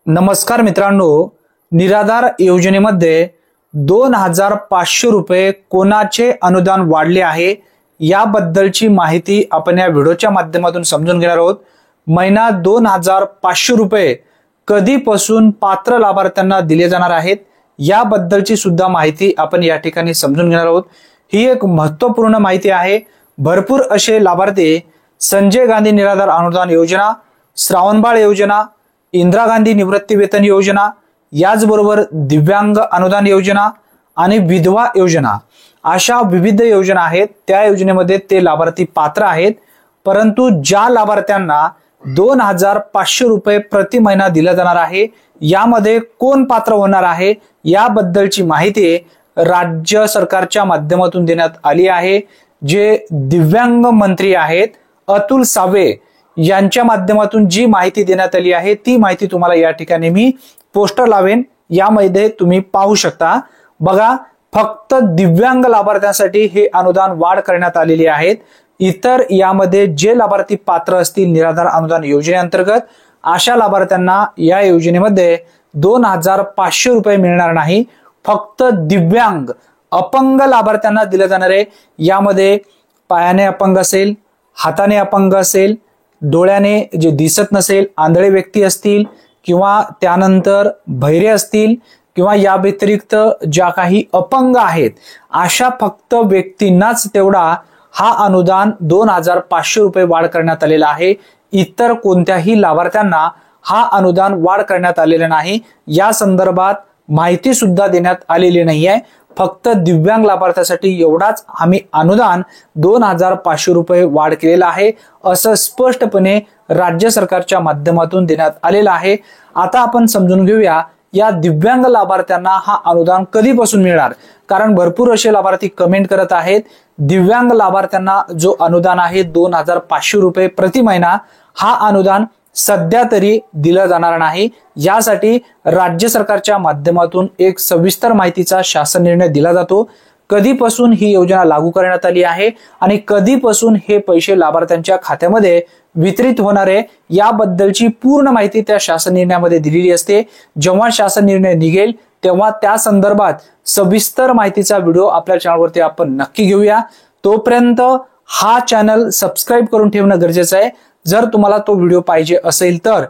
नमस्कार मित्रांनो, निराधार योजनेमध्ये 2500 रुपये कोणाचे अनुदान वाढले आहे याबद्दलची माहिती आपण या व्हिडिओच्या माध्यमातून समजून घेणार आहोत। महिना 2500 रुपये कधीपासून पात्र लाभार्थ्यांना दिले जाणार आहेत याबद्दलची सुद्धा माहिती आपण या ठिकाणी समजून घेणार आहोत। ही एक महत्त्वपूर्ण माहिती आहे। भरपूर असे लाभार्थी संजय गांधी निराधार अनुदान योजना, श्रावणबाळ योजना, इंदिरा गांधी निवृत्ती वेतन योजना, याचबरोबर दिव्यांग अनुदान योजना आणि विधवा योजना अशा विविध योजना आहेत। त्या योजनेमध्ये ते लाभार्थी पात्र आहेत, परंतु ज्या लाभार्थ्यांना 2500 रुपये प्रति महिना दिला जाणार आहे यामध्ये कोण पात्र होणार आहे याबद्दलची माहिती राज्य सरकारच्या माध्यमातून देण्यात आली आहे। जे दिव्यांग मंत्री आहेत अतुल सावे यांच्या माध्यमातून जी माहिती देण्यात आली आहे ती माहिती तुम्हाला या ठिकाणी मी पोस्टर लावेन, यामध्ये तुम्ही पाहू शकता। बघा, फक्त दिव्यांग लाभार्थ्यांसाठी हे अनुदान वाढ करण्यात आलेली आहेत। इतर यामध्ये जे लाभार्थी पात्र असतील निराधार अनुदान योजनेअंतर्गत अशा लाभार्थ्यांना या योजनेमध्ये 2500 रुपये मिळणार नाही। फक्त दिव्यांग अपंग लाभार्थ्यांना दिले जाणार आहे। यामध्ये पायाने अपंग असेल, हाताने अपंग असेल, डोळ्याने जे दिसत नसेल आंधळे व्यक्ती असतील किंवा त्यानंतर बहिरे असतील किंवा या व्यतिरिक्त ज्या काही अपंग आहेत अशा फक्त व्यक्तींनाच तेवढा हा अनुदान 2500 रुपये वाढ करण्यात आलेला आहे। इतर कोणत्याही लाभार्थ्यांना हा अनुदान वाढ करण्यात आलेला नाही। या संदर्भात माहिती सुद्धा देण्यात आलेली नाहीये। फक्त दिव्यांग लाभार्थ्यासाठी एवढाच आम्ही अनुदान 2500 रुपये वाढ केलेला आहे असं स्पष्टपणे राज्य सरकारच्या माध्यमातून देण्यात आलेलं आहे। आता आपण समजून घेऊया या दिव्यांग लाभार्थ्यांना हा अनुदान कधीपासून मिळणार, कारण भरपूर असे लाभार्थी कमेंट करत आहेत। दिव्यांग लाभार्थ्यांना जो अनुदान आहे 2500 रुपये प्रति महिना हा अनुदान सध्या तरी दिला जाणार नाही। यासाठी राज्य सरकारच्या माध्यमातून एक सविस्तर माहितीचा शासन निर्णय दिला जातो। कधीपासून ही योजना लागू करण्यात आली आहे आणि कधीपासून हे पैसे लाभार्थ्यांच्या खात्यामध्ये वितरित होणार आहे याबद्दलची पूर्ण माहिती त्या शासन निर्णयामध्ये दिलेली असते। जेव्हा शासन निर्णय निघेल तेव्हा त्या संदर्भात सविस्तर माहितीचा व्हिडिओ आपल्या चॅनलवरती आपण नक्की घेऊया। तोपर्यंत हा चॅनल सबस्क्राइब करून ठेवणं गरजेचं आहे। जर तुम्हाला तो व्हिडिओ पाहिजे असेल तर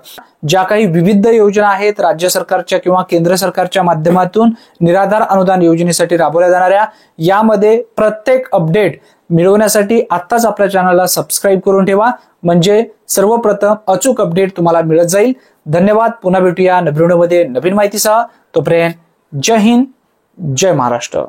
ज्या काही विविध योजना आहेत राज्य सरकारच्या किंवा केंद्र सरकारच्या माध्यमातून निराधार अनुदान योजनेसाठी राबवल्या जाणाऱ्या, यामध्ये प्रत्येक अपडेट मिळवण्यासाठी आत्ताच आपल्या चॅनलला सबस्क्राइब करून ठेवा, म्हणजे सर्वप्रथम अचूक अपडेट तुम्हाला मिळत जाईल। धन्यवाद। पुन्हा भेटूया नवीन व्हिडिओमध्ये नवीन माहितीसह। तोपर्यंत जय हिंद, जय महाराष्ट्र।